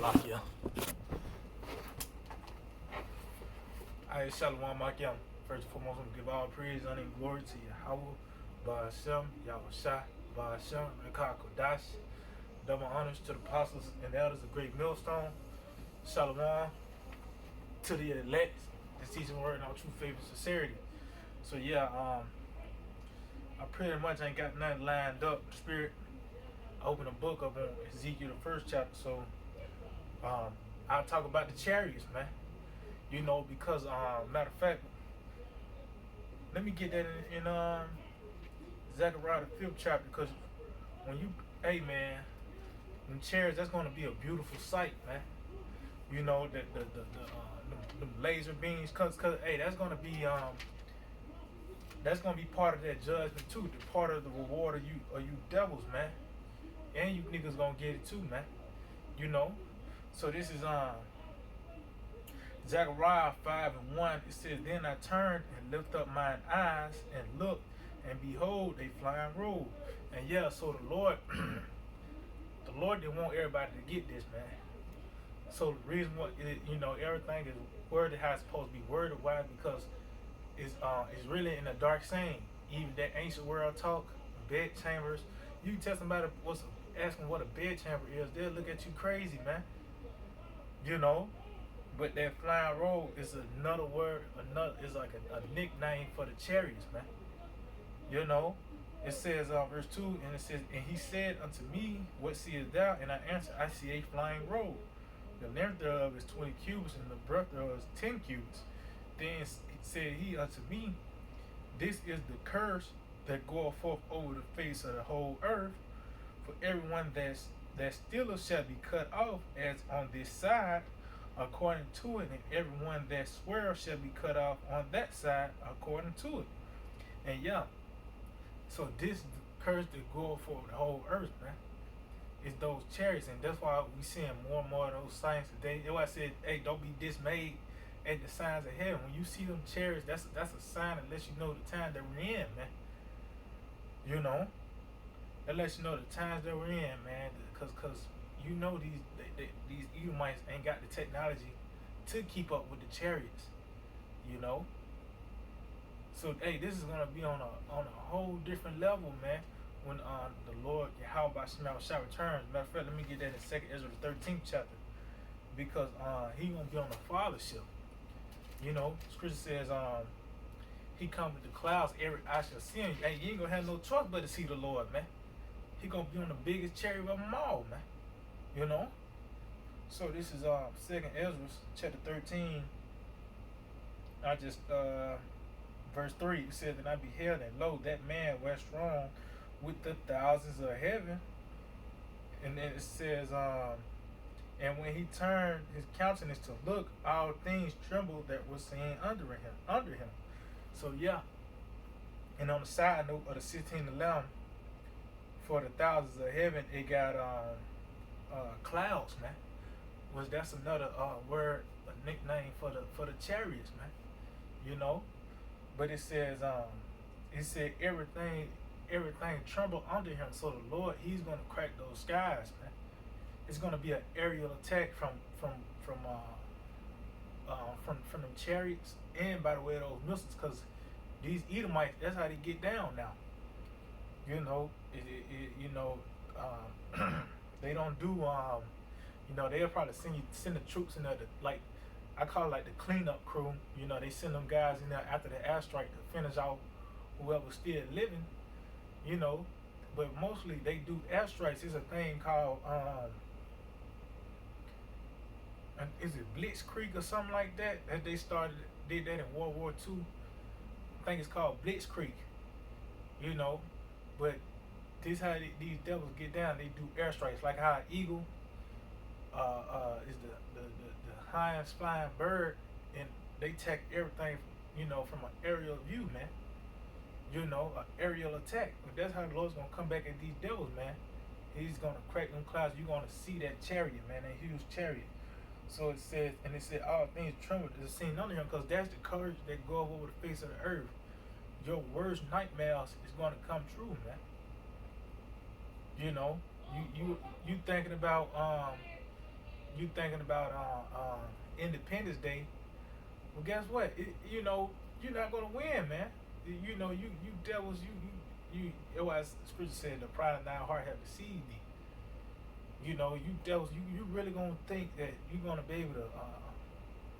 Salakia. I Shalom Makim. First and foremost, I'm give all praise, honor, and glory to Yahweh, Ba'ashem, Yahushua, Ba'ashem, Rekah Kodash. Double honors to the apostles and elders of Great Millstone. Shalom to the elect, the teaching word in our true faith and sincerity. So I pretty much ain't got nothing lined up. The Spirit opened a book up on Ezekiel, the first chapter. So I'll talk about the chariots, man. You know, because matter of fact, let me get that in Zechariah the 5th chapter, because when you, hey man, them chariots, that's gonna be a beautiful sight, man. You know, the laser beams, cause hey, that's gonna be part of that judgment too, the part of the reward of you devils, man. And you niggas gonna get it too, man. You know? So this is Zechariah 5:1. It says, "Then I turned and lift up mine eyes and looked, and behold, a flying robe." And yeah, so the Lord the Lord didn't want everybody to get this, man. So the reason why everything is worded how it's supposed to be worded, why? Because it's really in a dark saying. Even that ancient world talk, bed chambers. You tell somebody asking what a bed chamber is, they'll look at you crazy, man. You know, but that flying robe is another word. Is like a nickname for the chariots, man. You know, it says verse 2, and it says, "And he said unto me, What seest thou? And I answered, I see a flying robe. The length thereof is 20 cubits, and the breadth thereof is 10 cubits. Then said he unto me, This is the curse that goeth forth over the face of the whole earth. For everyone that stealeth shall be cut off, as on this side, according to it, and everyone that sweareth shall be cut off on that side, according to it." And yeah, so this curse that goeth for the whole earth, man, is those chariots, and that's why we seeing more and more of those signs today. That's why I said, hey, don't be dismayed at the signs of heaven. When you see them chariots, that's a sign that lets you know the time that we're in, man. You know, that lets you know the times that we're in, man. Because you know these Edomites ain't got the technology to keep up with the chariots. You know, so hey, this is gonna be on a whole different level, man. When the Lord Yahweh Shall returns. Matter of fact, let me get that in 2nd Ezra the 13th chapter, because he gonna be on the fathership. You know, Scripture says he come with the clouds, every eye shall see him. Hey, you ain't gonna have no choice but to see the Lord, man. He gonna be on the biggest chariot of them all, man. You know. So this is 2nd Ezra chapter 13. I just verse 3. It says, "And I beheld, and lo, that man was strong with the thousands of heaven." And then it says, "And when he turned his countenance to look, all things trembled that were seen under him." So yeah. And on the side note of the 16:11, for the thousands of heaven, it got clouds, man. That's another word, a nickname for the chariots, man. You know, but it says everything trembled under him. So the Lord, he's gonna crack those skies, man. It's gonna be an aerial attack from the chariots, and by the way of those missiles, because these Edomites, that's how they get down now. You know, they don't do they'll probably send the troops in there to, like, I call it like the cleanup crew. You know, they send them guys in there after the airstrike to finish off whoever's still living. You know, but mostly they do airstrikes. It's a thing called is it Blitzkrieg or something like that? That they did that in World War II. I think it's called Blitzkrieg. You know, but this how these devils get down. They do airstrikes, like how an eagle is the highest flying bird, and they take everything, from an aerial view, man. You know, an aerial attack. But that's how the Lord's gonna come back at these devils, man. He's gonna crack them clouds. You're gonna see that chariot, man, that huge chariot. So it said, all things trembled is seen under him, because that's the courage that go over the face of the earth. Your worst nightmares is gonna come true, man. You know, you thinking about you thinking about Independence Day. Well, guess what? You know, you're not gonna win, man. You know, you devils, It was scripture said, the pride of thine heart have deceived thee. You know, you devils, you really gonna think that you're gonna be able to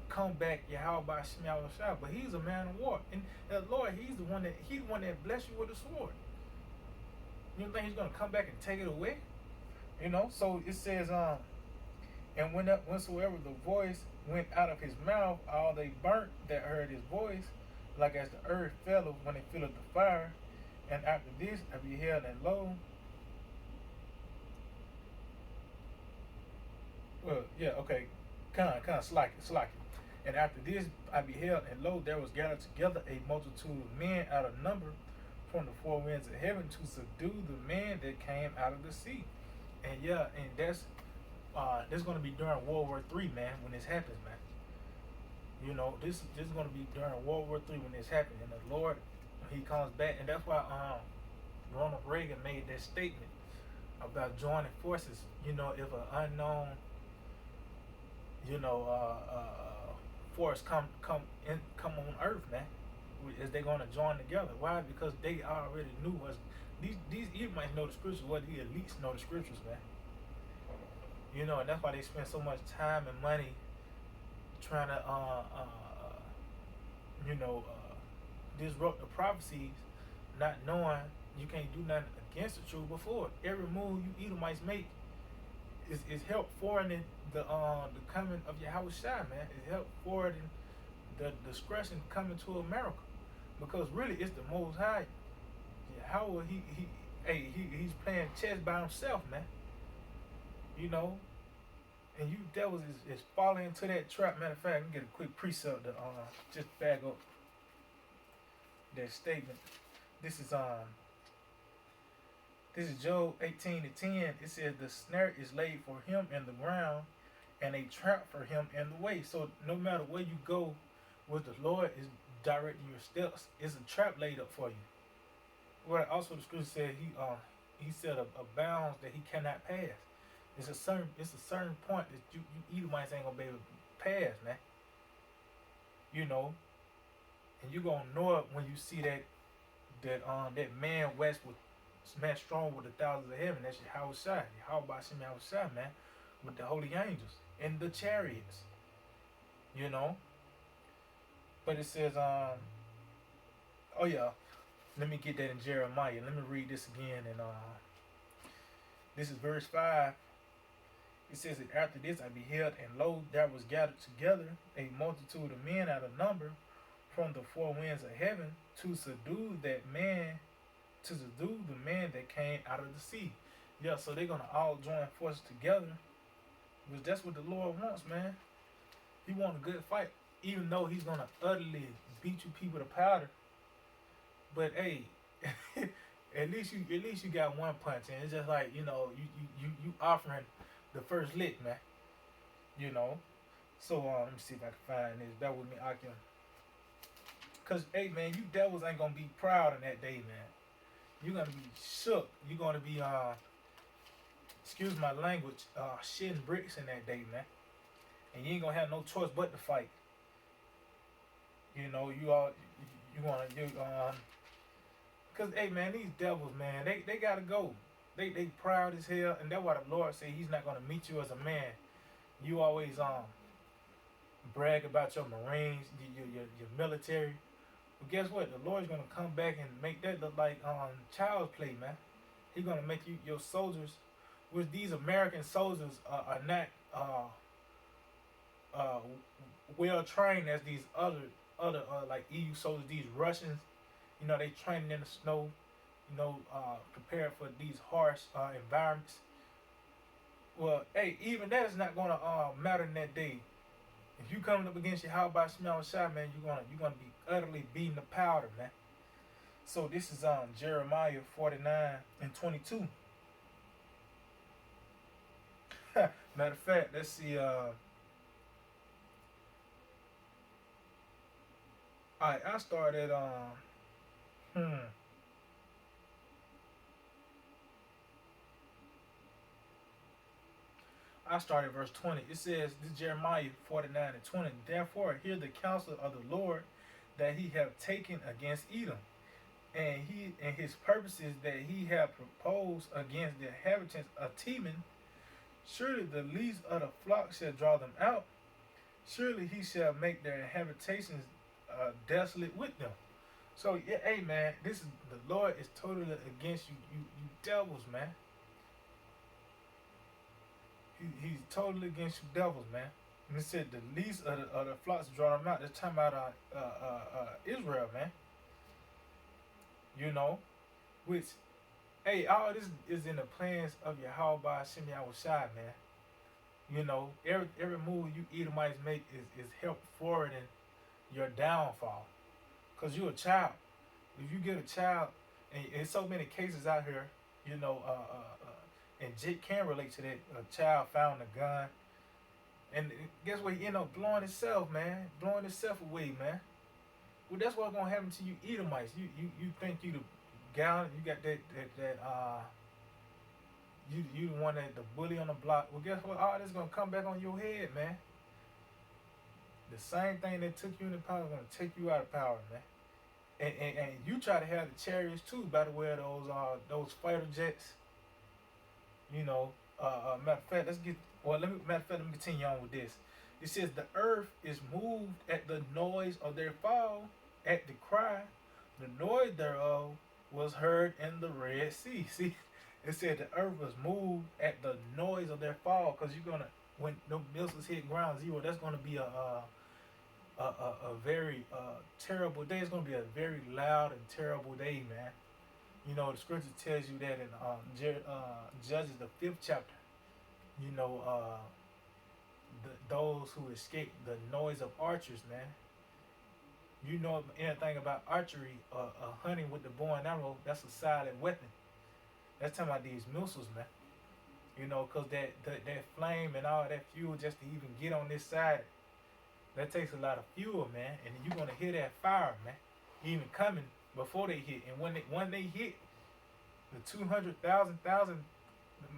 come back Yahweh by Shemel Shah, but he's a man of war, and the Lord, he's the one that blessed you with a sword. You don't think he's gonna come back and take it away? You know, so it says, and whensoever the voice went out of his mouth, all they burnt that heard his voice, like as the earth fell when it filled the fire. And after this I beheld, and lo, well, yeah, okay, slack it. And after this I beheld, and lo, there was gathered together a multitude of men out of number from the four winds of heaven to subdue the man that came out of the sea. And yeah, and that's gonna be during World War III, man, when this happens, man. You know, this is gonna be during World War III when this happens, and the Lord, he comes back, and that's why Ronald Reagan made that statement about joining forces. You know, if an unknown, you know, force come on Earth, man, is they gonna join together? Why? Because they already knew us. These Edomites know the scriptures. What the elites know the scriptures, man. You know, and that's why they spend so much time and money trying to, you know, disrupt the prophecies, not knowing you can't do nothing against the truth. Before every move you Edomites make is help forwarding the coming of Yahweh Shai, man. It help forwarding the discretion coming to America, because really it's the Most High. Yahweh, he's playing chess by himself, man. You know, and you devils is falling into that trap. Matter of fact, I can get a quick precept to just back up that statement. This is Job 18:10. It says the snare is laid for him in the ground, and a trap for him in the way. So no matter where you go, with the Lord is directing your steps, is a trap laid up for you. Well, also the scripture said he set a bounds that he cannot pass. It's a certain point that you Edomites ain't gonna be able to pass, man. You know, and you gonna know it when you see that man west with man strong with the thousands of heaven. That's Yahweh Shai, Yahweh Bashim Yahweh Shai, man, with the holy angels and the chariots. You know, but it says oh yeah, let me get that in Jeremiah. Let me read this again, and this is verse 5. It says that after this I beheld, and lo, there was gathered together a multitude of men out of number from the four winds of heaven to subdue the man that came out of the sea. Yeah, so they're gonna all join forces together, which that's what the Lord wants, man. He wants a good fight, even though he's gonna utterly beat you people to powder. But hey, at least you got one punch, and it's just like, you know, you offering the first lick, man. You know. So let me see if I can find this. Bear with me, Akim. Cause hey, man, you devils ain't gonna be proud in that day, man. You're gonna be shook. You're gonna be excuse my language, shitting bricks in that day, man. And you ain't gonna have no choice but to fight. You know, cause hey, man, these devils, man, they gotta go. They proud as hell, and that's why the Lord said he's not gonna meet you as a man. You always brag about your Marines, your military. But guess what? The Lord's gonna come back and make that look like child's play, man. He's gonna make your soldiers, which these American soldiers are not well trained as these other like EU soldiers. These Russians, you know, they training in the snow, you know, prepared for these harsh environments. Well, hey, even that is not gonna matter in that day. If you coming up against your house by smell shot, man, you're gonna be utterly beating the powder, man. So this is Jeremiah 49:22. Matter of fact, let's see. Alright, I started I start at verse 20. It says, this is Jeremiah 49:20. Therefore, hear the counsel of the Lord that he have taken against Edom, and his purposes that he have proposed against the inhabitants of Teman. Surely the least of the flock shall draw them out. Surely he shall make their habitations desolate with them. So yeah, hey man, this is the Lord is totally against you, you devils, man. He's totally against you devils, man. And it said the least of the flocks draw them out. They're talking about Israel, man. You know, which, hey, all this is in the plans of Yahweh by Hashem Yahushai, man. You know, every move you Edomites make is help forwarding your downfall. Because you're a child. If you get a child, and so many cases out here, you know, and Jake can relate to that. A child found a gun, and guess what? He ended up blowing himself, man. Blowing himself away, man. Well, that's what's gonna happen to you Edomites. You think you the gal, you got that you the one that the bully on the block. Well, guess what? All this gonna come back on your head, man. The same thing that took you into power is gonna take you out of power, man. And you try to have the chariots too, by the way, of those fighter jets. You know, matter of fact, let me continue on with this. It says the earth is moved at the noise of their fall, at the cry, the noise thereof was heard in the Red Sea. See, it said the earth was moved at the noise of their fall, because you're gonna, when the missiles hit ground zero, that's gonna be a very terrible day. It's gonna be a very loud and terrible day, man. You know, the scripture tells you that in Judges the 5th chapter. You know, those who escape the noise of archers, man. You know anything about archery, hunting with the bow and arrow? That's a silent weapon. That's talking about these missiles, man. You know, cause that flame and all that fuel just to even get on this side, that takes a lot of fuel, man. And you're gonna hear that fire, man, even coming before they hit. And when they hit, the 200,000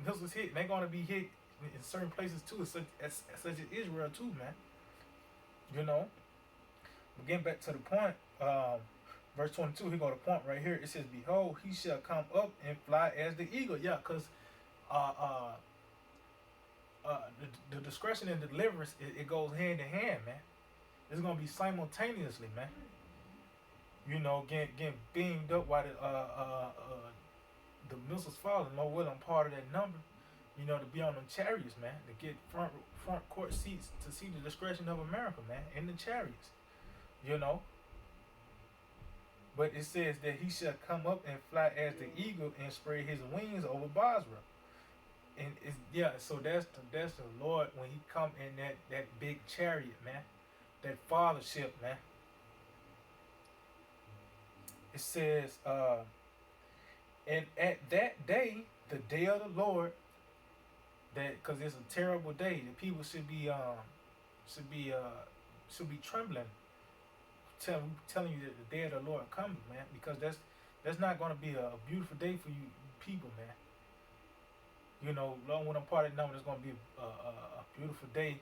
missiles hit, they're gonna be hit in certain places too, such as Israel too, man. You know. But getting back to the point, verse 22, he got a point right here. It says, "Behold, he shall come up and fly as the eagle." Yeah, because the discretion and deliverance, it goes hand in hand, man. It's gonna be simultaneously, man. You know, getting beamed up while the missiles falling. No will I'm part of that number. You know, to be on them chariots, man, to get front court seats to see the discretion of America, man, in the chariots. You know. But it says that he shall come up and fly as the eagle and spread his wings over Basra. And it's, yeah, so that's the Lord when he come in that big chariot, man, that fathership, man. It says, and at that day, the day of the Lord, that because it's a terrible day, the people should be trembling, telling you that the day of the Lord coming, man, because that's not going to be a beautiful day for you people, man. You know, long when I'm part of the number, it's going to be a beautiful day,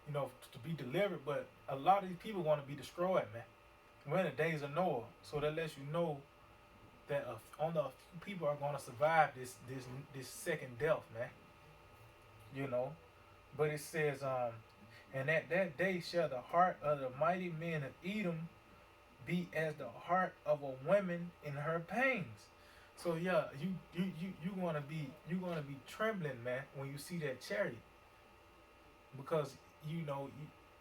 you know, to be delivered. But a lot of these people want to be destroyed, man. We're in the days of Noah, so that lets you know that only a few people are going to survive this second death, man. You know, but it says, and at that day shall the heart of the mighty men of Edom be as the heart of a woman in her pains. So yeah, you gonna be trembling, man, when you see that chariot, because you know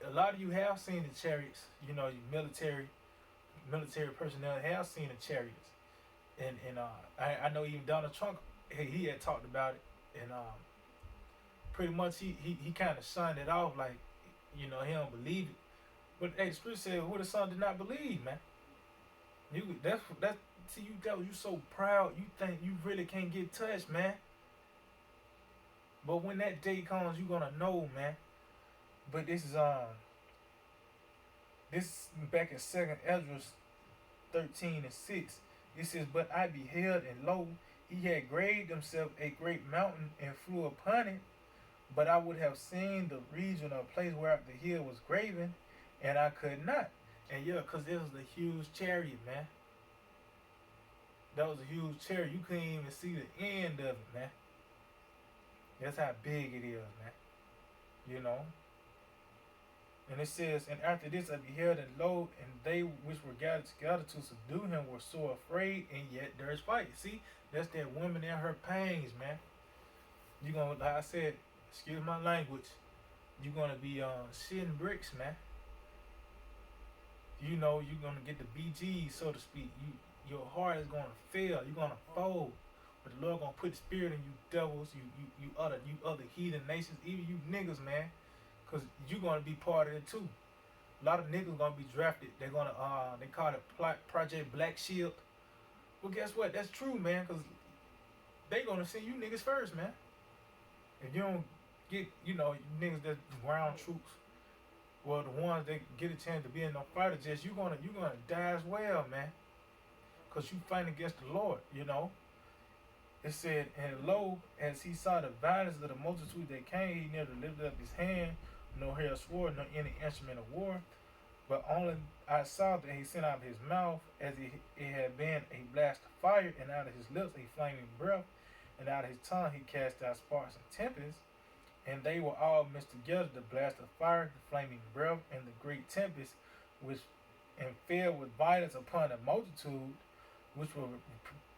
a lot of you have seen the chariots. You know, military personnel have seen the chariots, and I know even Donald Trump, he had talked about it, and pretty much he kind of shunned it off, like, you know, he don't believe it. But hey, the scripture said, "Who the son did not believe," man. That's see, you devil, you so proud, you think you really can't get touched, man. But when that day comes, you gonna know, man. But this is back in 2nd Ezra 13:6. It says, "But I beheld, and lo, he had graved himself a great mountain, and flew upon it, But I would have seen the region or place where the hill was graven, and I could not. And yeah, because it was a huge chariot, man. That was a huge chariot. You couldn't even see the end of it, man. That's how big it is, man. You know? And it says, and after this I beheld, and lo, and they which were gathered together to subdue him were so afraid, and yet there's fight. See, that's that woman in her pains, man. You gonna, like I said, excuse my language, you're gonna be shitting bricks, man. You know, you're gonna get the BGs, so to speak. Your heart is gonna fail. You're gonna fold. But the Lord gonna put the spirit in you devils, you other heathen nations, even you niggas, man. Cause you gonna be part of it too. A lot of niggas gonna be drafted. They're gonna they call it Project Black Shield. Well, guess what? That's true, man. Cause they gonna see you niggas first, man. If you don't get, niggas that ground troops, well, the ones that get a chance to be in no fighter jets, you gonna die as well, man. Cause you fighting against the Lord, you know. It said, and lo, as he saw the violence of the multitude that came, he never lifted up his hand, nor held sword, nor any instrument of war. But only I saw that he sent out of his mouth, as it had been a blast of fire, and out of his lips a flaming breath, and out of his tongue he cast out sparks and tempests. And they were all mixed together, the blast of fire, the flaming breath, and the great tempest, which and fell with violence upon a multitude, which were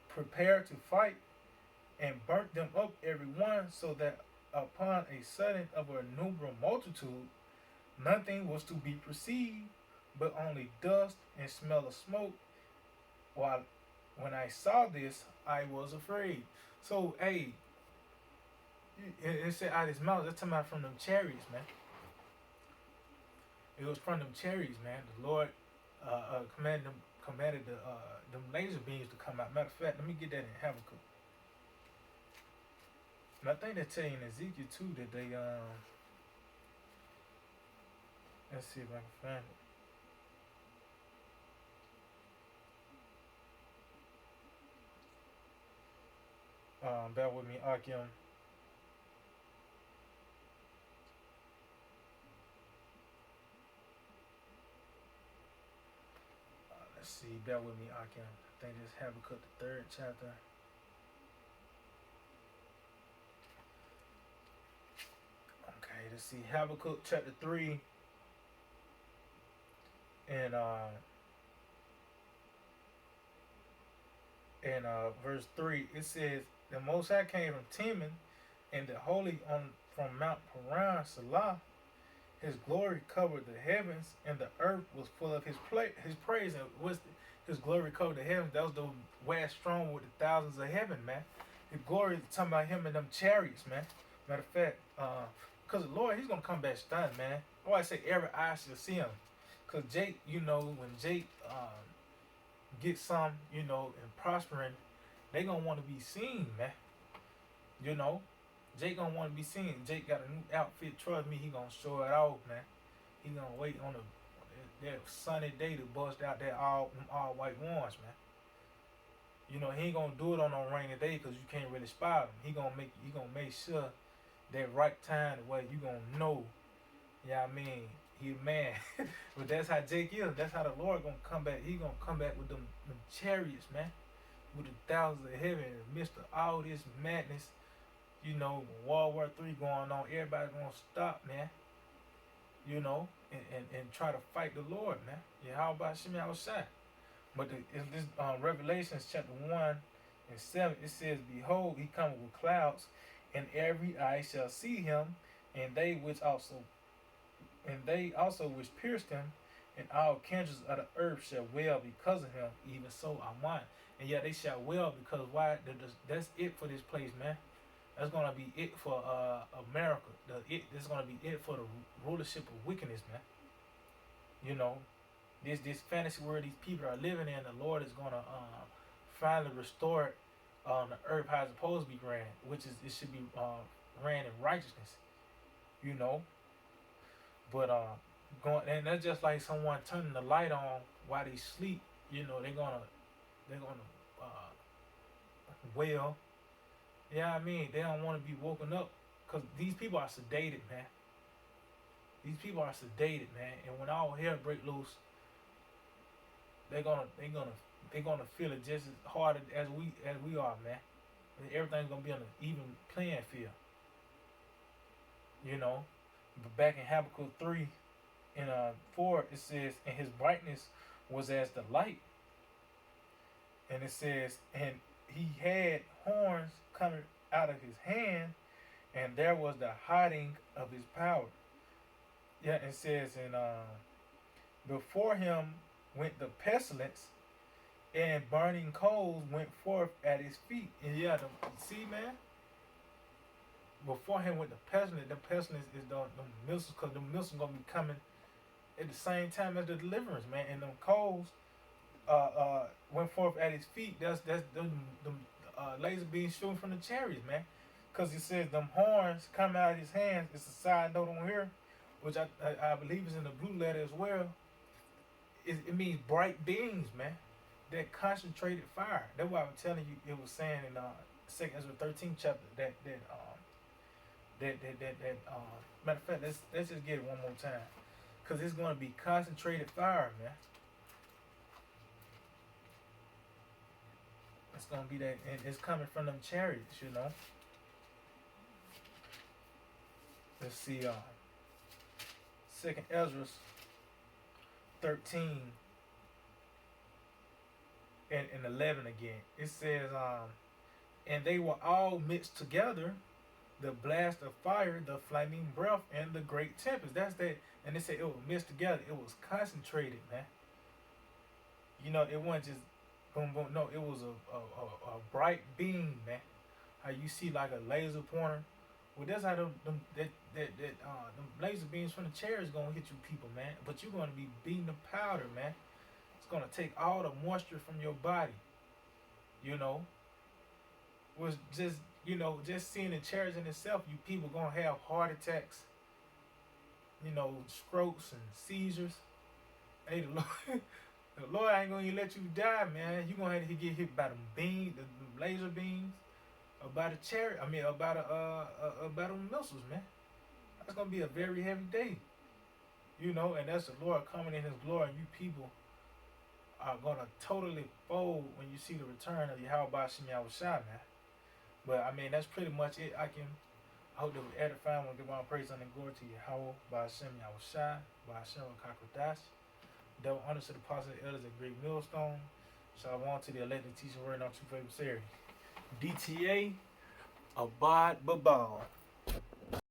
prepared to fight, and burnt them up every one, so that upon a sudden of a innumerable multitude, nothing was to be perceived, but only dust and smell of smoke. While when I saw this, I was afraid. So, hey, it said out of his mouth. That's talking about from them chariots, man. It was from them chariots, man. The Lord commanded them laser beams to come out. Matter of fact, let me get that in Habakkuk. And I think they tell you in Ezekiel too that they let's see if I can find it. Bear with me, Akim. Let's see, bear with me, Akim. I think it's Habakkuk the 3rd chapter. Okay, let's see, Habakkuk chapter 3 and verse 3. It says, the Most High came from Teman, and the Holy on from Mount Paran, Salah. His glory covered the heavens, and the earth was full of his praise. And his glory covered the heavens? That was the wax strong with the thousands of heaven, man. His glory is talking about him and them chariots, man. Matter of fact, because the Lord, he's going to come back stunned, man. I always say every eye shall see him. Because Jake, when Jake gets some, and prospering, they going to want to be seen, man. Jake gonna want to be seen. Jake got a new outfit. Trust me, he gonna show it off, man. He gonna wait on that sunny day to bust out that all white ones, man. He ain't gonna do it on no rainy day because you can't really spot him. He gonna make sure that right time the way you gonna know. Yeah, I mean, he a man. But that's how Jake is. That's how the Lord gonna come back. He gonna come back with them chariots, man, with the thousands of heaven in the midst of all this madness. World War III going on, everybody gonna stop, man. And try to fight the Lord, man. Yeah, how about Shimei outside? But in this Revelations chapter 1:7, it says, behold, he cometh with clouds, and every eye shall see him, and they also which pierced him, and all kindreds of the earth shall wail because of him, even so I want. And yet they shall wail because why? That's it for this place, man. That's gonna be it for America. This is gonna be it for the rulership of wickedness, man. This fantasy world these people are living in, the Lord is gonna finally restore it on the earth how it's supposed to be ran, which is it should be ran in righteousness. But and that's just like someone turning the light on while they sleep. They're gonna wail. Yeah, I mean, they don't want to be woken up Because these people are sedated, man. These people are sedated, man. And when all hell break loose, they're gonna feel it just as hard as we are, man. Everything's gonna be on an even playing field. You know. But back in Habakkuk 3 and 4, it says, and his brightness was as the light. And it says, and he had horns coming out of his hand, and there was the hiding of his power. Yeah, it says, and before him went the pestilence, and burning coals went forth at his feet. And yeah, see, man, before him went the pestilence is the missiles, because the missiles gonna be coming at the same time as the deliverance, man. And them coals went forth at his feet. That's them laser beams shooting from the chariots, man. Because it says them horns come out of his hands. It's a side note on here, which I believe is in the blue letter as well. It means bright beams, man. That concentrated fire. That's why I'm telling you. It was saying in 2 Ezra 13 chapter that matter of fact, let's just get it one more time, because it's going to be concentrated fire, man. It's going to be that, and it's coming from them chariots, you know. Let's see, 2 Ezra 13 and 11 again. It says, and they were all mixed together, the blast of fire, the flaming breath, and the great tempest. That's that. And they said it was mixed together. It was concentrated, man. You know, it wasn't just boom, boom. No, it was a bright beam, man. How you see like a laser pointer. Well, that's how them laser beams from the chariots gonna hit you people, man. But you're gonna be beating the powder, man. It's gonna take all the moisture from your body. You know. Was just, you know, just seeing the chariots in itself, you people gonna have heart attacks, you know, strokes and seizures. Hey, the Lord ain't gonna let you die, man. You gonna have to get hit by them beams, the laser beams, or by the chariot. I mean, about them missiles, man. That's gonna be a very heavy day, you know. And that's the Lord coming in His glory, and you people are gonna totally fold when you see the return of Yahweh Shem Yahushua, man. But I mean, that's pretty much it. I hope that we edify and give all praise and glory to Yahweh by Hashem Yahushua, by Hashem Kakodash. Double honor to the apostles and elders at Great Millstone. Shalom to the elected teaching word on two favorite series. DTA, Abad Babal.